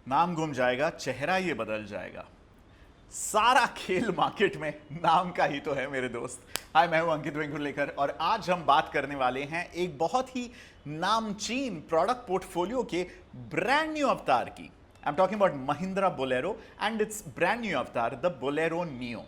नाम गुम जाएगा, चेहरा ये बदल जाएगा। सारा खेल मार्केट में नाम का ही तो है मेरे दोस्त। हाय, मैं हूं अंकित वेंगुर्लेकर और आज हम बात करने वाले हैं एक बहुत ही नामचीन प्रोडक्ट पोर्टफोलियो के ब्रांड न्यू अवतार की। I am talking about Mahindra Bolero and it's brand new अवतार द बोलेरो नियो।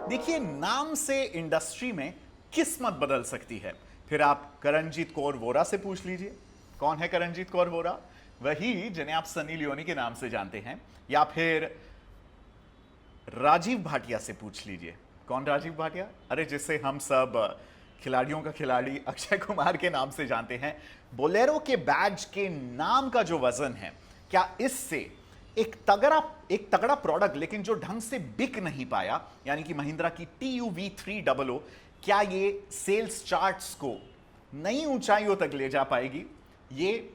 देखिए, नाम से इंडस्ट्री में किस्मत बदल सकती है। फिर आप करणजीत कौर वोरा से पूछ लीजिए। कौन है करणजीत कौर वोरा? वही जिन्हें आप सनी लियोनी के नाम से जानते हैं। या फिर राजीव भाटिया से पूछ लीजिए। कौन राजीव भाटिया? अरे, जिसे हम सब खिलाड़ियों का खिलाड़ी अक्षय कुमार के नाम से जानते हैं। बोलेरो के बैज के नाम का जो वजन है, क्या इससे एक तगड़ा प्रोडक्ट लेकिन जो ढंग से बिक नहीं पाया, यानी कि महिंद्रा की TUV300, क्या ये सेल्स चार्ट्स को नई ऊंचाइयों तक ले जा पाएगी? ये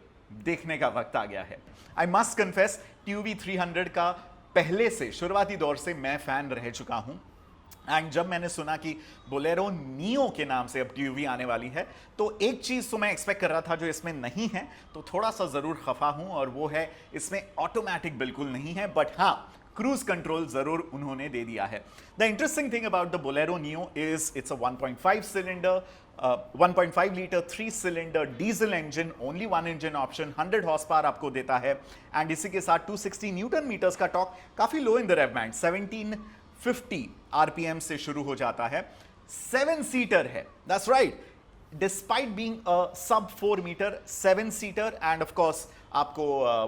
देखने का वक्त आ गया है। आई मस्ट कन्फेस, TUV300 का पहले से शुरुआती दौर से मैं फैन रह चुका हूं। एंड जब मैंने सुना कि बोलेरो नियो के नाम से अब TUV आने वाली है, तो एक चीज तो मैं एक्सपेक्ट कर रहा था जो इसमें नहीं है, तो थोड़ा सा जरूर खफा हूं, और वो है इसमें ऑटोमेटिक बिल्कुल नहीं है, बट हाँ, क्रूज कंट्रोल जरूर उन्होंने दे दिया है। The interesting thing about the Bolero neo is it's a 1.5 litre 3 cylinder diesel engine, only one engine option, 100 horse power आपको देता है। एंड इसी के साथ 260 न्यूटन मीटर्स का टॉर्क, काफी low in the rev band, 1750 RPM से शुरू हो जाता है। 7 सीटर है, that's right, despite being a sub 4 meter 7 seater. And of course आपको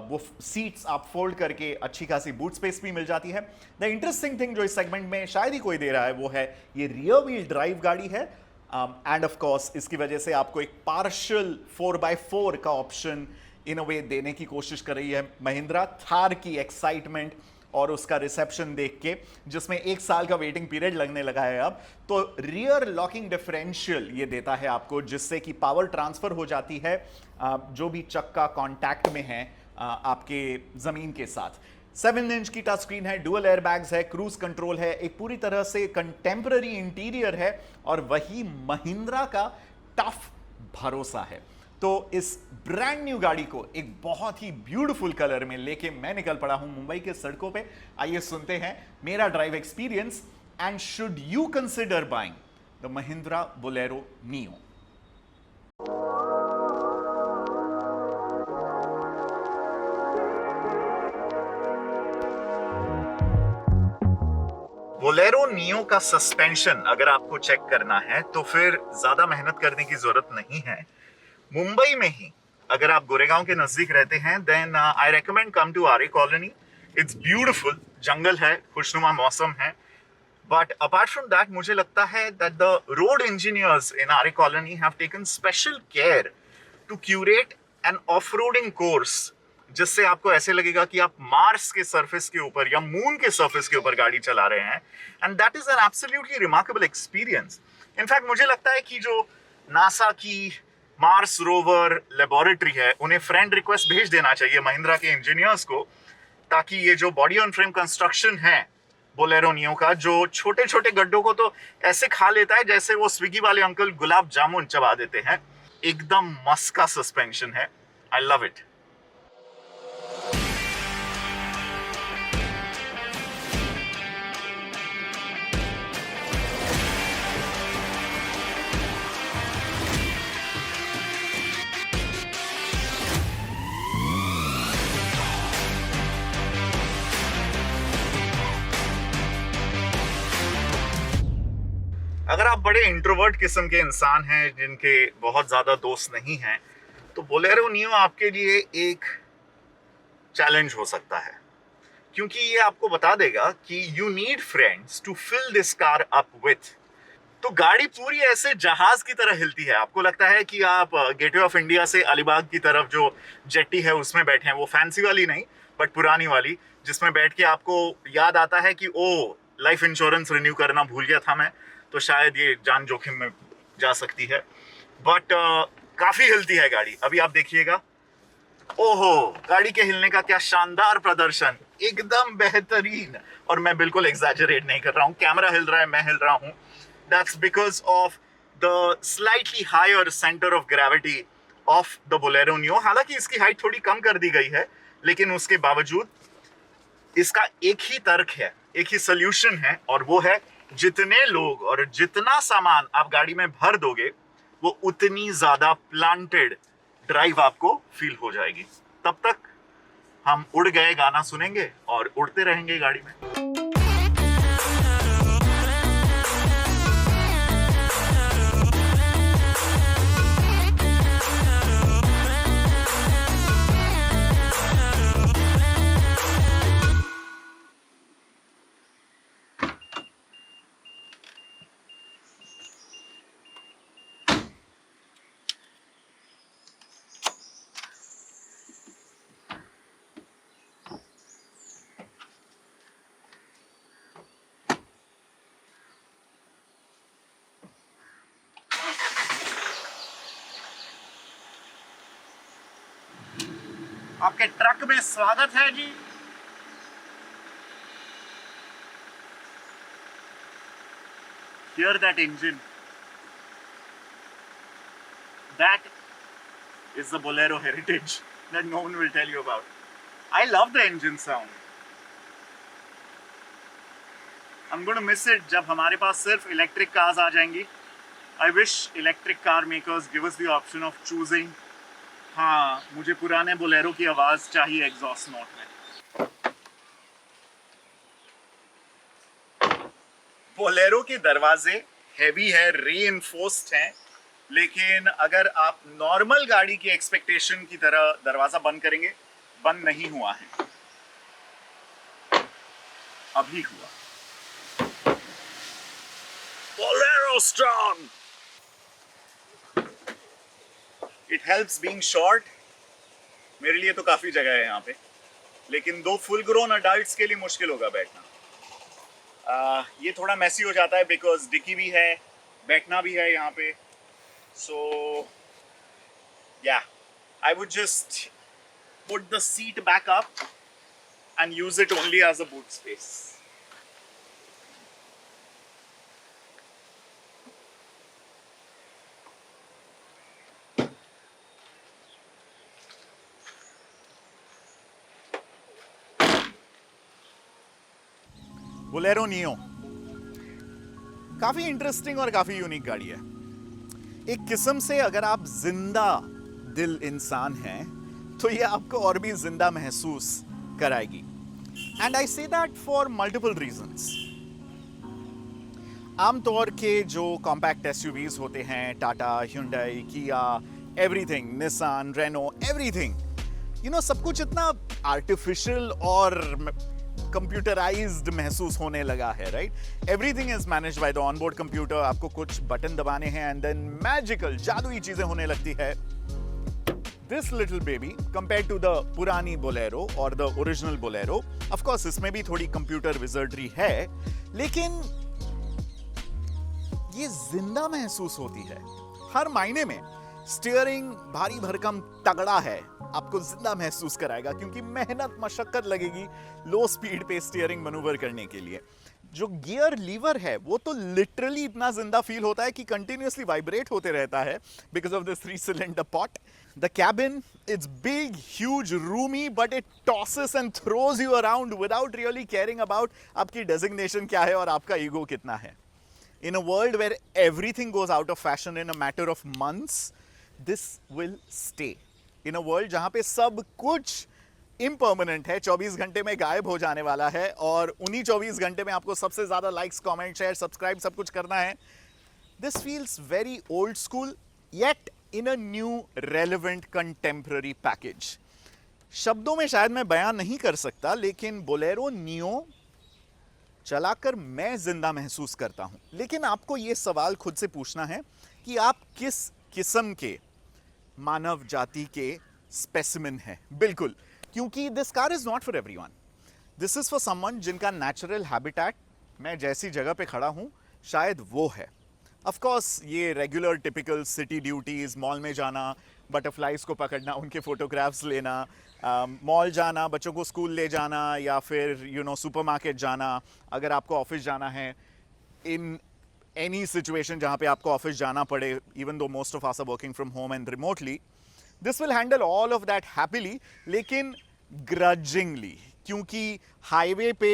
वो सीट्स आप फोल्ड करके अच्छी खासी बूट स्पेस भी मिल जाती है। द इंटरेस्टिंग थिंग जो इस सेगमेंट में शायद ही कोई दे रहा है, वो है ये रियर व्हील ड्राइव गाड़ी है। एंड ऑफ कोर्स इसकी वजह से आपको एक पार्शियल 4x4 का ऑप्शन इन अ वे देने की कोशिश कर रही है महिंद्रा। थार की एक्साइटमेंट और उसका रिसेप्शन देख के, जिसमें 1 साल का वेटिंग पीरियड लगने लगा है अब, तो रियर लॉकिंग डिफरेंशियल ये देता है आपको, जिससे कि पावर ट्रांसफर हो जाती है जो भी चक्का कांटेक्ट में है आपके जमीन के साथ। 7 इंच की टच स्क्रीन है, डुअल एयरबैग्स है, क्रूज कंट्रोल है, एक पूरी तरह से कंटेम्पररी इंटीरियर है, और वही महिंद्रा का टफ भरोसा है। तो इस ब्रांड न्यू गाड़ी को एक बहुत ही ब्यूटीफुल कलर में लेके मैं निकल पड़ा हूं मुंबई के सड़कों पे। आइए सुनते हैं मेरा drive experience, and should you consider buying the Mahindra Bolero neo. Bolero neo का सस्पेंशन अगर आपको चेक करना है तो फिर ज्यादा मेहनत करने की जरूरत नहीं है। मुंबई में ही अगर आप गोरेगांव के नजदीक रहते हैं, then I recommend come to Arya colony. It's beautiful, जंगल है, खुशनुमा मौसम है। बट अपार्ट फ्रॉम दैट, मुझे लगता है that the road engineers in Arya colony have taken special care to curate an off roading course, जिससे आपको ऐसे लगेगा कि आप मार्स के सरफेस के ऊपर या मून के सरफेस के ऊपर गाड़ी चला रहे हैं। And that is an absolutely remarkable experience. In fact मुझे लगता है कि जो नासा की मार्स रोवर लेबोरेटरी है, उन्हें फ्रेंड रिक्वेस्ट भेज देना चाहिए महिंद्रा के इंजीनियर्स को, ताकि ये जो बॉडी ऑन फ्रेम कंस्ट्रक्शन है बोलेरो नियो का, जो छोटे छोटे गड्ढों को तो ऐसे खा लेता है जैसे वो स्विगी वाले अंकल गुलाब जामुन चबा देते हैं। एकदम मस्त का सस्पेंशन है, आई लव इट। अगर आप बड़े इंट्रोवर्ट किस्म के इंसान हैं जिनके बहुत ज्यादा दोस्त नहीं हैं, तो बोलेरो नियो आपके लिए एक चैलेंज हो सकता है, क्योंकि ये आपको बता देगा कि you need friends to fill this car up with. तो गाड़ी पूरी ऐसे जहाज की तरह हिलती है, आपको लगता है कि आप गेटवे ऑफ इंडिया से अलीबाग की तरफ जो जेट्टी है उसमें बैठे हैं, वो फैंसी वाली नहीं बट पुरानी वाली, जिसमें बैठ के आपको याद आता है कि ओ, लाइफ इंश्योरेंस रिन्यू करना भूल गया था मैं, तो शायद ये जान जोखिम में जा सकती है। बट काफी हिलती है गाड़ी। अभी आप देखिएगा, ओहो, गाड़ी के हिलने का क्या शानदार प्रदर्शन, एकदम बेहतरीन। और मैं बिल्कुल एग्जैजरेट नहीं कर रहा हूँ, कैमरा हिल रहा है, मैं हिल रहा हूँ। That's because of the slightly higher centre of gravity of the Bolero Neo. हालांकि इसकी हाइट थोड़ी कम कर दी गई है, लेकिन उसके बावजूद इसका एक ही तर्क है, एक ही सोल्यूशन है, और वो है जितने लोग और जितना सामान आप गाड़ी में भर दोगे, वो उतनी ज्यादा प्लांटेड ड्राइव आपको फील हो जाएगी। तब तक हम उड़ गए गाना सुनेंगे और उड़ते रहेंगे गाड़ी में। आपके ट्रक में स्वागत है जी। Hear that engine. That is the Bolero heritage that no one will tell you about. I love the engine sound. I'm going to miss it जब हमारे पास सिर्फ इलेक्ट्रिक कार्स आ जाएंगी। I wish electric car makers give us the option of choosing. हाँ, मुझे पुराने Bolero की आवाज चाहिए एग्जॉस्ट नोट में। बोलेरो के दरवाजे हैवी है, रीइंफोर्स्ड हैं, लेकिन अगर आप नॉर्मल गाड़ी की एक्सपेक्टेशन की तरह दरवाजा बंद करेंगे, बंद नहीं हुआ है, अभी हुआ। Bolero strong. It helps being short. मेरे लिए तो काफी जगह है यहाँ पे, लेकिन दो फुल ग्रोन अडल्ट्स के लिए मुश्किल होगा बैठना। ये थोड़ा मैसी हो जाता है बिकॉज डिक्की भी है, बैठना भी है यहाँ पे। So ya, I would just put the seat back up and use it only as a boot space. Bolero Neo काफी इंटरेस्टिंग और काफी यूनिक गाड़ी है। एक किस्म से अगर आप जिंदा दिल इंसान हैं, तो ये आपको और भी जिंदा महसूस कराएगी। And I say that for multiple reasons. आमतौर के जो कॉम्पैक्ट एसयूवीज होते हैं, Tata, hyundai, Kia, everything, Nissan, Renault, everything, you know, सब कुछ इतना आर्टिफिशियल और कंप्यूटराइज्ड महसूस होने लगा है, right? Everything is managed by the onboard computer. आपको कुछ बटन दबाने हैं एंड देन मैजिकल जादुई चीजें होने लगती है। This little baby compared to the पुरानी बोलेरो और the original Bolero, of course इसमें भी थोड़ी कंप्यूटर विजर्डरी है, लेकिन ये जिंदा महसूस होती है हर मायने में। स्टीयरिंग भारी भरकम तगड़ा है, आपको जिंदा महसूस कराएगा, क्योंकि मेहनत मशक्कत लगेगी लो स्पीड पे स्टीयरिंग मैनूवर करने के लिए। जो गियर लीवर है वो तो लिटरली इतना जिंदा फील होता है कि कंटिन्यूअसली वाइब्रेट होते रहता है because of this 3 cylinder pot. The cabin it's big, huge, Rumi, but it tosses and throws you around without really caring about आपकी डेजिग्नेशन क्या है और आपका ईगो कितना है। In a world where everything goes out of fashion in a matter of months, this will stay. In a world जहाँ पे सब कुछ impermanent है, 24 घंटे में गायब हो जाने वाला है, और उन्हीं 24 घंटे में आपको सबसे ज़्यादा लाइक्स, कमेंट, शेयर, सब्सक्राइब सब कुछ करना है। This feels very old school, yet in a new, relevant, contemporary package. शब्दों में शायद मैं बयान नहीं कर सकता, लेकिन बोलेरो नियो चलाकर मैं जिंदा महसूस करता हूं। लेकिन आपको यह सवाल खुद से पूछना है कि आप किस किस्म के मानव जाति के स्पेसिमेन हैं। बिल्कुल, क्योंकि this car is not for everyone. This is for someone जिनका नेचुरल हैबिटेट मैं जैसी जगह पे खड़ा हूं शायद वो है। ऑफ कोर्स ये regular typical city duties, mall में जाना, बटरफ्लाइज को पकड़ना, उनके फोटोग्राफ्स लेना, मॉल जाना, बच्चों को स्कूल ले जाना, या फिर सुपरमार्केट जाना, अगर आपको ऑफिस जाना है, इन एनी सिचुएशन जहाँ पे आपको ऑफिस जाना पड़े, even though most of us are working from home and remotely, this will handle all of that happily, लेकिन ग्रजिंगली, क्योंकि हाईवे पे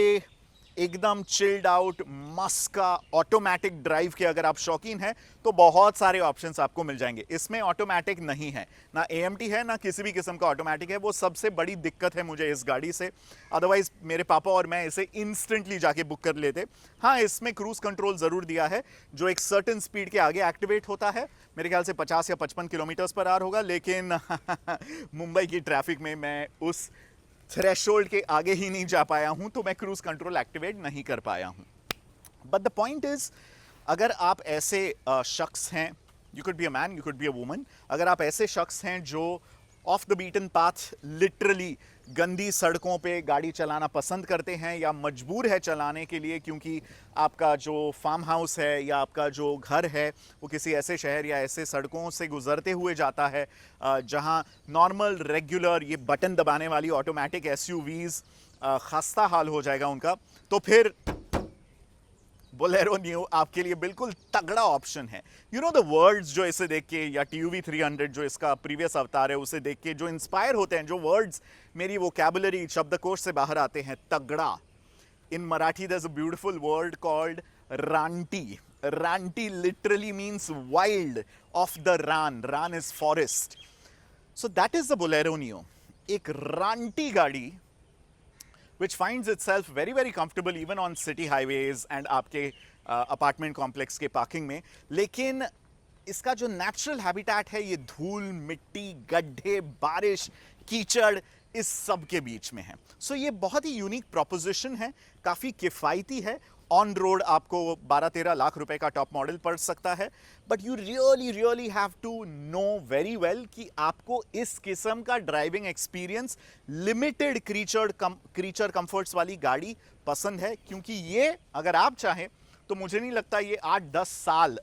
एकदम चिल्ड आउट मस्त का ऑटोमेटिक ड्राइव के अगर आप शौकीन हैं तो बहुत सारे ऑप्शंस आपको मिल जाएंगे। इसमें ऑटोमेटिक नहीं है, ना AMT है, ना किसी भी किस्म का ऑटोमेटिक है। वो सबसे बड़ी दिक्कत है मुझे इस गाड़ी से, अदरवाइज मेरे पापा और मैं इसे इंस्टेंटली जाके बुक कर लेते। हाँ, इसमें क्रूज कंट्रोल ज़रूर दिया है जो एक सर्टेन स्पीड के आगे एक्टिवेट होता है, मेरे ख्याल से 50 या 55 किलोमीटर्स पर आवर होगा, लेकिन मुंबई की ट्रैफिक में मैं उस थ्रेशोल्ड के आगे ही नहीं जा पाया हूं, तो मैं क्रूज कंट्रोल एक्टिवेट नहीं कर पाया हूं। बट द पॉइंट इज, अगर आप ऐसे शख्स हैं, you could be a man, you could be a woman, अगर आप ऐसे शख्स हैं जो of the beaten path, literally गंदी सड़कों पे गाड़ी चलाना पसंद करते हैं या मजबूर है चलाने के लिए, क्योंकि आपका जो फार्म हाउस है या आपका जो घर है वो किसी ऐसे शहर या ऐसे सड़कों से गुजरते हुए जाता है जहां नॉर्मल रेगुलर ये बटन दबाने वाली ऑटोमेटिक SUVs खस्ता हाल हो जाएगा उनका, तो फिर बोलेरो न्यू आपके लिए बिल्कुल तगड़ा ऑप्शन है। द वर्ड्स जो इसे देख के, या TUV 300 जो इसका प्रीवियस अवतार है उसे देख के जो इंस्पायर होते हैं, जो वर्ड्स मेरी वोकैबुलरी शब्दकोश से बाहर आते हैं, तगड़ा। In Marathi there is a beautiful word called रानटी। रानटी literally means wild, of the रान, रान is forest, so that is the Bolero new. एक रानटी गाड़ी which finds itself very very comfortable even on city highways and आपके apartment complex के parking में, लेकिन इसका जो नेचुरल हैबिटेट है ये धूल, मिट्टी, गड्ढे, बारिश, कीचड़, इस सब के बीच में है। सो ये बहुत ही यूनिक प्रोपोजिशन है, काफ़ी किफ़ायती है। ऑन रोड आपको 12-13 लाख रुपए का टॉप मॉडल पड़ सकता है, but you really have to know very well कि आपको इस किस्म का driving experience, limited creature comforts वाली गाड़ी पसंद है, क्योंकि ये अगर आप चाहें तो मुझे नहीं लगता ये 8-10 साल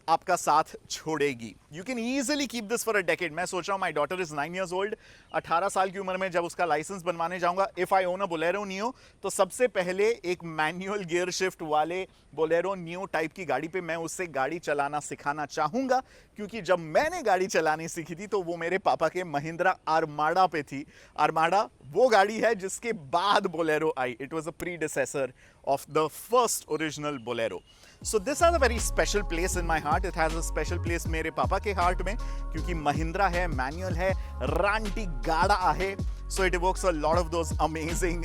आपका साथ छोड़ेगी। You can easily keep this for a decade. मैं सोच रहा हूँ, my daughter is 9 years old, 18 साल की उम्र में जब उसका लाइसेंस बनवाने जाऊंगा, if I own a Bolero new, तो सबसे पहले एक मैनुअल गियर शिफ्ट वाले बोलेरो न्यू टाइप की गाड़ी पे मैं उससे गाड़ी चलाना सिखाना चाहूंगा, क्योंकि जब मैंने गाड़ी चलानी सीखी थी तो वो मेरे पापा के महिंद्रा आर्माडा पे थी। आर्माडा वो गाड़ी है जिसके बाद Bolero I. It was a predecessor of the first original Bolero. So this has a very special place in my heart. It has a special place मेरे पापा के हार्ट में, क्योंकि महिंद्रा है, मैनुअल है, रानटी गाड़ा है. So it evokes a lot of those amazing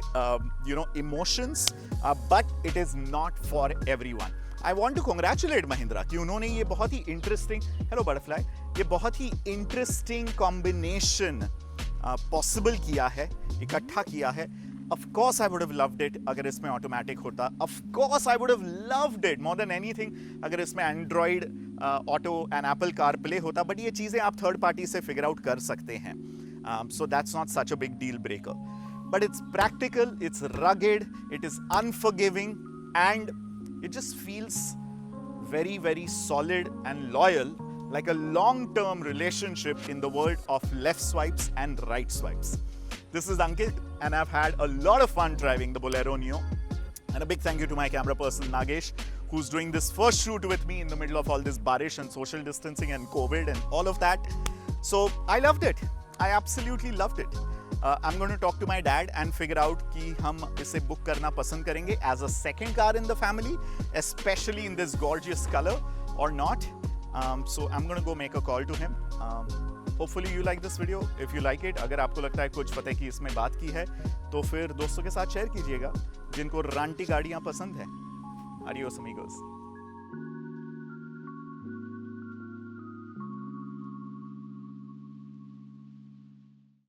emotions, but it is not for everyone. I want to congratulate Mahindra कि उन्होंने ये बहुत ही इंटरेस्टिंग, हेलो बटरफ्लाई, ये बहुत ही इंटरेस्टिंग कॉम्बिनेशन पॉसिबल किया है, इकट्ठा किया है. Of course I would have loved it अगर इसमें ऑटोमेटिक होता. Of course I would have loved it more than anything अगर इसमें Android auto and Apple CarPlay होता. बट ये चीज़ें आप थर्ड पार्टी से फिगर आउट कर सकते हैं. So that's not such a big deal breaker. But it's practical, it's rugged, it is unforgiving, and it just feels very, very solid and loyal, like a long-term relationship in the world of left swipes and right swipes. This is Ankit, and I've had a lot of fun driving the Bolero Neo. And a big thank you to my camera person Nagesh, who's doing this first shoot with me in the middle of all this barish and social distancing and COVID and all of that. So I loved it. I absolutely loved it. I'm going to talk to my dad and figure out कि हम इसे book करना पसंद करेंगे as a second car in the family, especially in this gorgeous color or not. So I'm going to go make a call to him. Hopefully you like this video. If you like it, अगर आपको लगता है कुछ पते की इसमें बात की है, तो फिर दोस्तों के साथ शेयर कीजिएगा जिनको रानटी गाड़ियाँ पसंद है. Adios amigos.